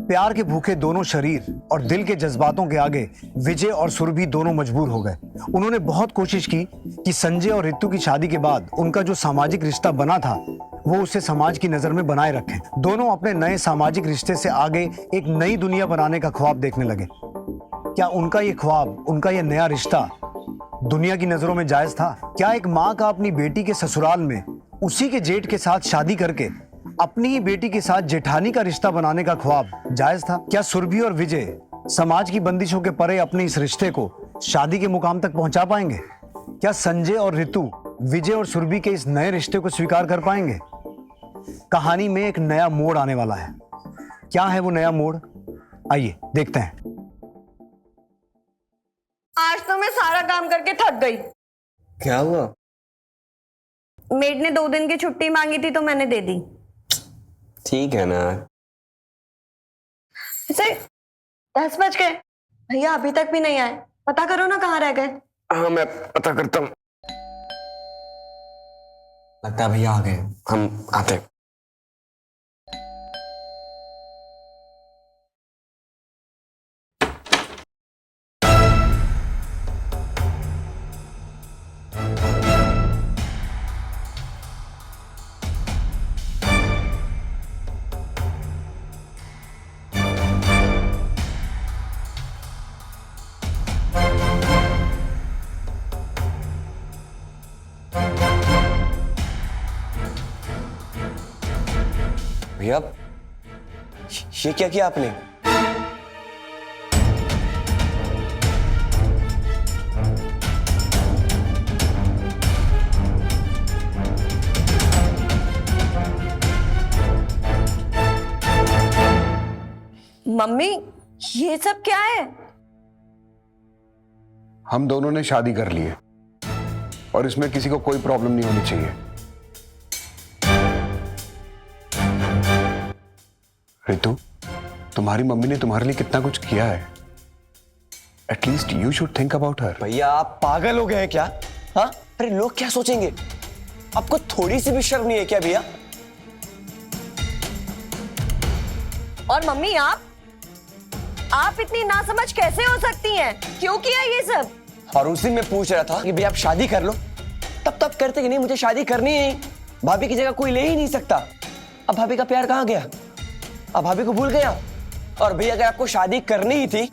प्यार के भूखे दोनों शरीर और दिल के जज्बातों के आगे विजय और सुरभि दोनों मजबूर हो गए। उन्होंने बहुत कोशिश की कि संजय और रितु की शादी के बाद उनका जो सामाजिक रिश्ता बना था वो उसे समाज की नजर में बनाए रखें। दोनों अपने नए सामाजिक रिश्ते से आगे एक नई दुनिया बनाने का ख्वाब देखने लगे। क्या उनका ये ख्वाब, उनका ये नया रिश्ता दुनिया की नजरों में जायज था? क्या एक माँ का अपनी बेटी के ससुराल में उसी के जेठ के साथ शादी करके अपनी ही बेटी के साथ जेठानी का रिश्ता बनाने का ख्वाब जायज था? क्या सुरभि और विजय समाज की बंदिशों के परे अपने इस रिश्ते को शादी के मुकाम तक पहुंचा पाएंगे? क्या संजय और रितु विजय और सुरभि के इस नए रिश्ते को स्वीकार कर पाएंगे? कहानी में एक नया मोड़ आने वाला है। क्या है वो नया मोड़? आइए देखते हैं। आज तो मैं सारा काम करके थक गई। क्या हुआ? मेड ने 2 दिन की छुट्टी मांगी थी तो मैंने दे दी। ठीक है ना। इसे 10 बज गए, भैया अभी तक भी नहीं आए। पता करो ना कहाँ रह गए। हाँ मैं पता करता हूँ। लगता है भैया आ गए, हम आते हैं। भैया ये क्या किया आपने? मम्मी ये सब क्या है? हम दोनों ने शादी कर ली है और इसमें किसी को कोई प्रॉब्लम नहीं होनी चाहिए। रितु, तुम्हारी मम्मी ने तुम्हारे लिए कितना कुछ किया है। At least you should think about her. भैया आप पागल हो गए हैं क्या? हाँ, अरे लोग क्या सोचेंगे? आपको थोड़ी सी भी शर्म नहीं है क्या भैया? और मम्मी आप इतनी नासमझ कैसे हो सकती हैं? क्यों किया ये सब? और उसी में पूछ रहा था कि भैया आप शादी कर लो, तब करते कि नहीं मुझे शादी करनी है। भाभी की जगह कोई ले ही नहीं सकता। अब भाभी का प्यार कहाँ गया? अब भाभी को भूल गया? और भैया अगर आपको शादी करनी ही थी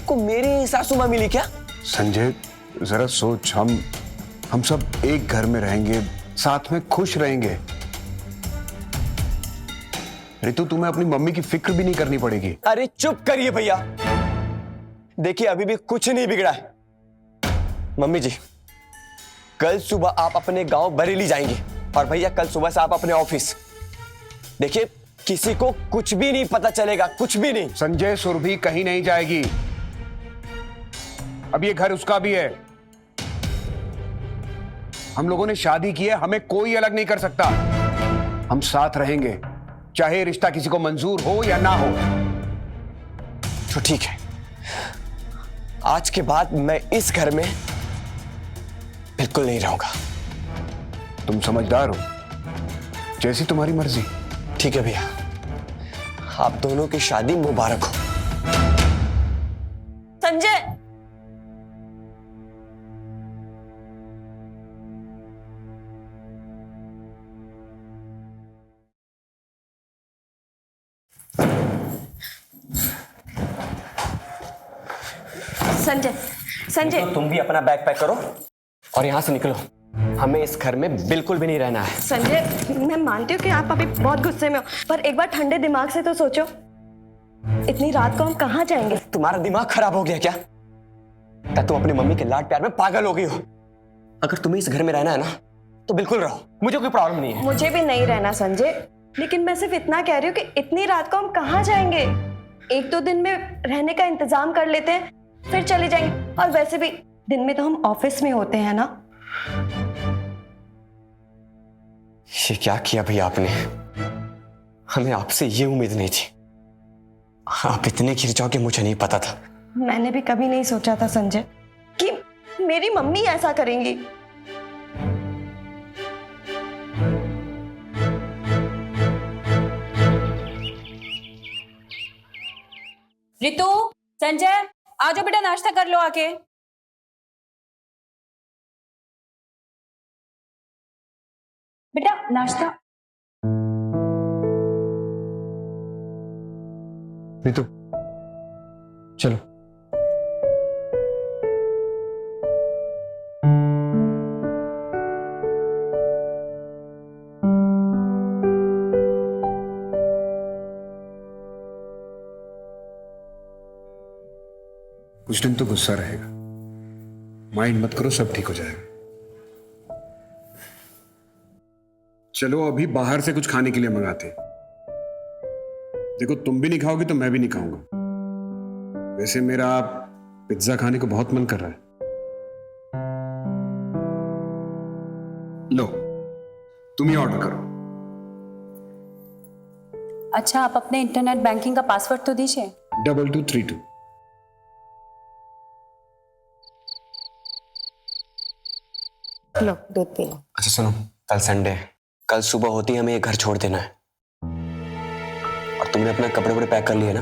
को मेरी सासू माँ मिली क्या? संजय जरा सोच, हम सब एक घर में रहेंगे, साथ में खुश रहेंगे। रितु, तुम्हें अपनी मम्मी की फिक्र भी नहीं करनी पड़ेगी। अरे चुप करिए भैया। देखिए अभी भी कुछ नहीं बिगड़ा है। मम्मी जी, कल सुबह आप अपने गांव बरेली जाएंगे और भैया कल सुबह से आप अपने ऑफिस। देखिए किसी को कुछ भी नहीं पता चलेगा, कुछ भी नहीं। संजय, सुरभि कहीं नहीं जाएगी। अब ये घर उसका भी है। हम लोगों ने शादी की है, हमें कोई अलग नहीं कर सकता। हम साथ रहेंगे, चाहे रिश्ता किसी को मंजूर हो या ना हो। तो ठीक है, आज के बाद मैं इस घर में बिल्कुल नहीं रहूंगा। तुम समझदार हो, जैसी तुम्हारी मर्जी। ठीक है भैया, आप दोनों की शादी मुबारक हो। संजय, संजय तो तुम भी अपना बैग पैक करो और यहां से निकलो। हमें इस घर में बिल्कुल भी नहीं रहना है। संजय, मैं मानती हूँ कि आप अभी बहुत गुस्से में हो, पर एक बार ठंडे दिमाग से तो सोचो। इतनी रात को हम कहाँ जाएंगे? तुम्हारा दिमाग खराब हो गया क्या? क्या तुम अपनी मम्मी के लाड प्यार में पागल हो गई हो? अगर तुम्हें इस घर में रहना है ना तो बिल्कुल रहो, मुझे कोई प्रॉब्लम नहीं है। मुझे भी नहीं रहना संजय, लेकिन मैं सिर्फ इतना कह रही हूँ कि इतनी रात को हम कहाँ जाएंगे? 1-2 दिन में रहने का इंतजाम कर लेते हैं, फिर चले जाएंगे। और वैसे भी दिन में तो हम ऑफिस में होते हैं ना। ये क्या किया भैया आपने? हमें आपसे ये उम्मीद नहीं थी। आप इतने गिर जाओगे मुझे नहीं पता था। मैंने भी कभी नहीं सोचा था संजय कि मेरी मम्मी ऐसा करेंगी। रितु, संजय, आ जाओ बेटा, नाश्ता कर लो आके। बेटा नाश्ता। रितु, चलो। कुछ दिन तो गुस्सा रहेगा, माइंड मत करो, सब ठीक हो जाएगा। चलो अभी बाहर से कुछ खाने के लिए मंगाते हैं। देखो तुम भी नहीं खाओगे तो मैं भी नहीं खाऊंगा। वैसे मेरा पिज्जा खाने को बहुत मन कर रहा है। लो तुम ही ऑर्डर करो। अच्छा, आप अपने इंटरनेट बैंकिंग का पासवर्ड तो दीजिए। 2232। लो दूध पी लो। अच्छा सुनो, कल संडे है, कल सुबह होती हमें ये घर छोड़ देना है। और तुमने अपना कपड़े वपड़े पैक कर लिए ना?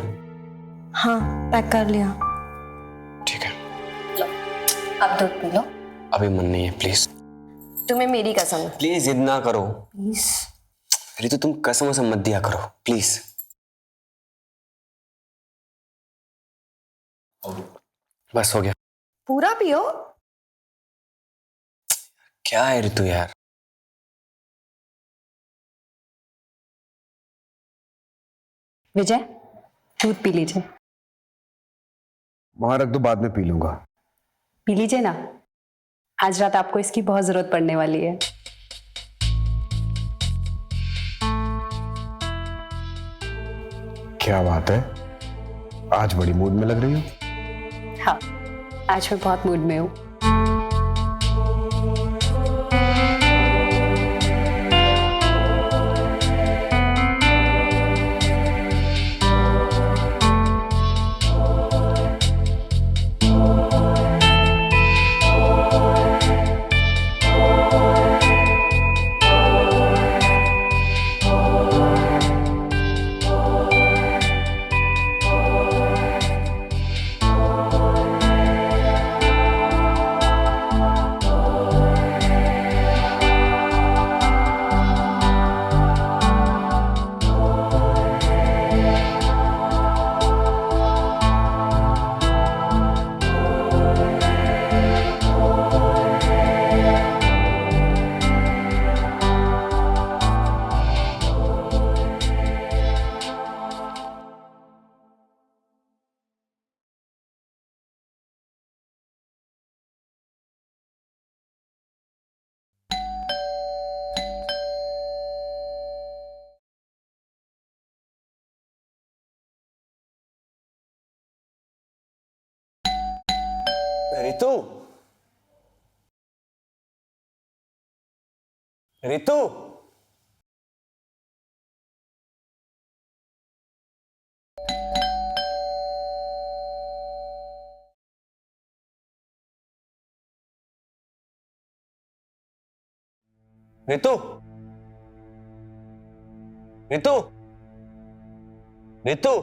हाँ पैक कर लिया। ठीक है। लो अब दूध पी लो। अभी मन नहीं है, प्लीज तुम्हें मेरी कसम है। प्लीज जिद ना करो। प्लीज। रितु तुम कसम वसम मत दिया करो प्लीज। बस हो गया। पूरा पियो। क्या है रितु यार। विजय, दूध पी लीजिए। वहां रख दो, बाद में पी लूंगा। पी लीजिए ना, आज रात आपको इसकी बहुत जरूरत पड़ने वाली है। क्या बात है, आज बड़ी मूड में लग रही हो। हाँ, आज मैं बहुत मूड में हूँ। रितु, रितु, रितु, रितु, रितु।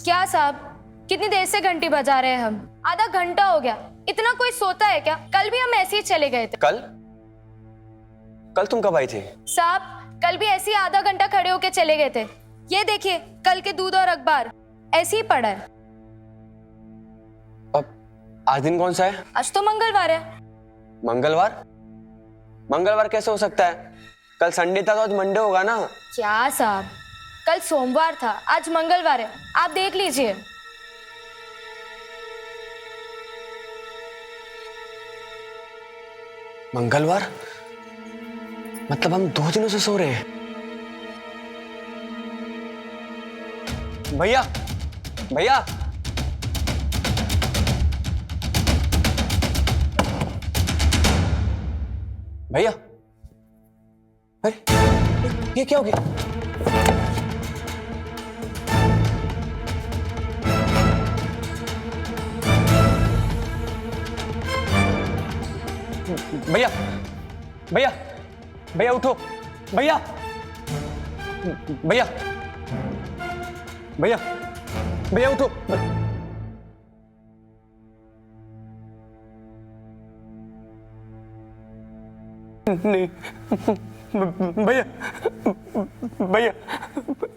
क्या साहब, कितनी देर से घंटी बजा रहे हैं हम? आधा घंटा हो गया। इतना कोई सोता है क्या? कल भी हम ऐसे ही चले गए थे। कल? कल तुम कब आई थी? साहब कल भी ऐसे ही आधा घंटा खड़े होके चले गए थे। ये देखिए कल के दूध और अखबार ऐसे ही पड़ा है। अब आज दिन कौन सा है? आज तो मंगलवार है। मंगलवार? मंगलवार कैसे हो सकता है? कल संडे था तो आज मंडे होगा ना। क्या साहब, कल सोमवार था, आज मंगलवार है, आप देख लीजिए। मंगलवार? मतलब हम 2 दिनों से सो रहे हैं। भैया, भैया, भैया, अरे ये क्या हो गया? भैया भैया भैया उठो भैया भैया भैया भैया उठो नहीं भैया भैया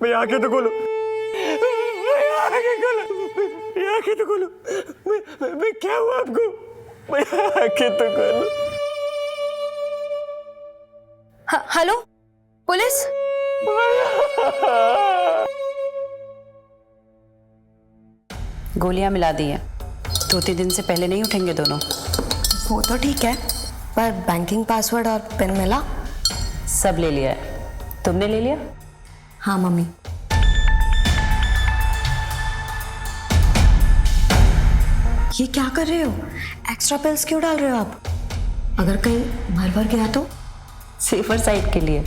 भैया आंखें तो खोलो भैया आंखें खोलो भैया आंखें तो खोलो मैं क्या हुआ आपको भैया आंखें तो खोलो हेलो पुलिस। गोलियां मिला दी है, 2-3 दिन से पहले नहीं उठेंगे दोनों। वो तो ठीक है, पर बैंकिंग पासवर्ड और पिन मिला? सब ले लिया है, तुमने ले लिया? हाँ मम्मी। ये क्या कर रहे हो? एक्स्ट्रा पिल्स क्यों डाल रहे हो आप? अगर कहीं मर गया तो? सेफर साइड के लिए।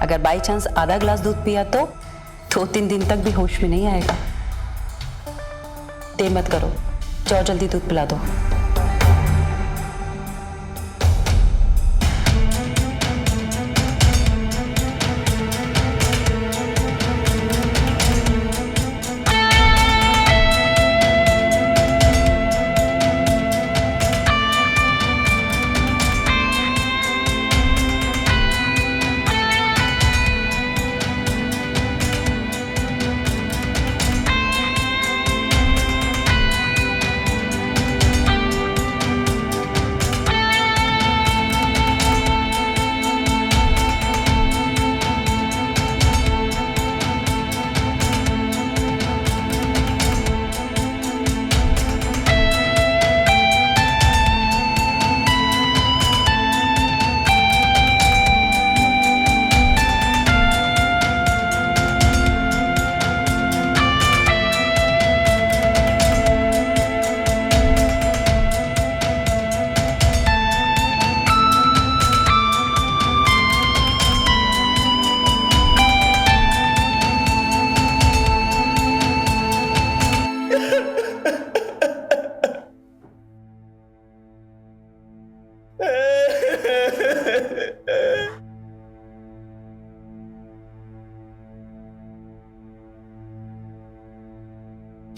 अगर बाई चांस आधा ग्लास दूध पिया तो 2-3 दिन तक भी होश में नहीं आएगा। देर मत करो, जाओ जल्दी दूध पिला दो।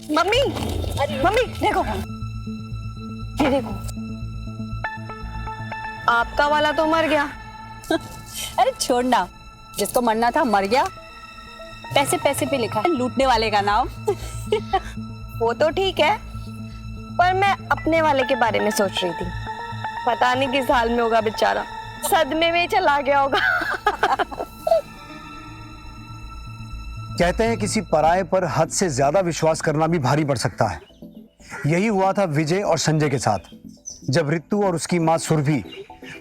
मम्मी, मम्मी देखो, ये देखो, आपका वाला तो मर गया। अरे छोड़ना, जिसको मरना था मर गया। पैसे पैसे पे लिखा है लूटने वाले का नाम। वो तो ठीक है, पर मैं अपने वाले के बारे में सोच रही थी। पता नहीं किस हाल में होगा बेचारा, सदमे में ही चला गया होगा। कहते हैं किसी पराये पर हद से ज्यादा विश्वास करना भी भारी पड़ सकता है। यही हुआ था विजय और संजय के साथ, जब रितु और उसकी मां सुरभि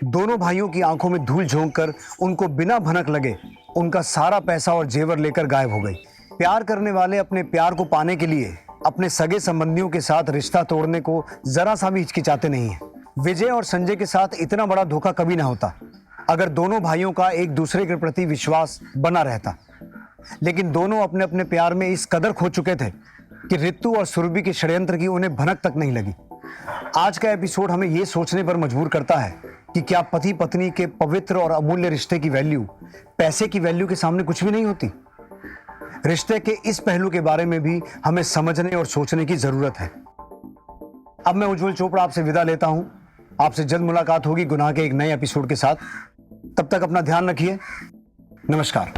दोनों भाइयों की आंखों में धूल झोंक कर उनको बिना भनक लगे उनका सारा पैसा और जेवर लेकर गायब हो गई। प्यार करने वाले अपने प्यार को पाने के लिए अपने सगे संबंधियों के साथ रिश्ता तोड़ने को जरा सा भी हिचकिचाते नहीं है। विजय और संजय के साथ इतना बड़ा धोखा कभी ना होता अगर दोनों भाइयों का एक दूसरे के प्रति विश्वास बना रहता। लेकिन दोनों अपने अपने प्यार में इस कदर खो चुके थे कि रितु और सुरभि के षड्यंत्र की उन्हें भनक तक नहीं लगी। आज का एपिसोड हमें यह सोचने पर मजबूर करता है कि क्या पति पत्नी के पवित्र और अमूल्य रिश्ते की वैल्यू पैसे की वैल्यू के सामने कुछ भी नहीं होती। रिश्ते के इस पहलू के बारे में भी हमें समझने और सोचने की जरूरत है। अब मैं उज्जवल चोपड़ा आपसे विदा लेता हूं। आपसे जल्द मुलाकात होगी गुनाह के एक नए एपिसोड के साथ। तब तक अपना ध्यान रखिए। नमस्कार।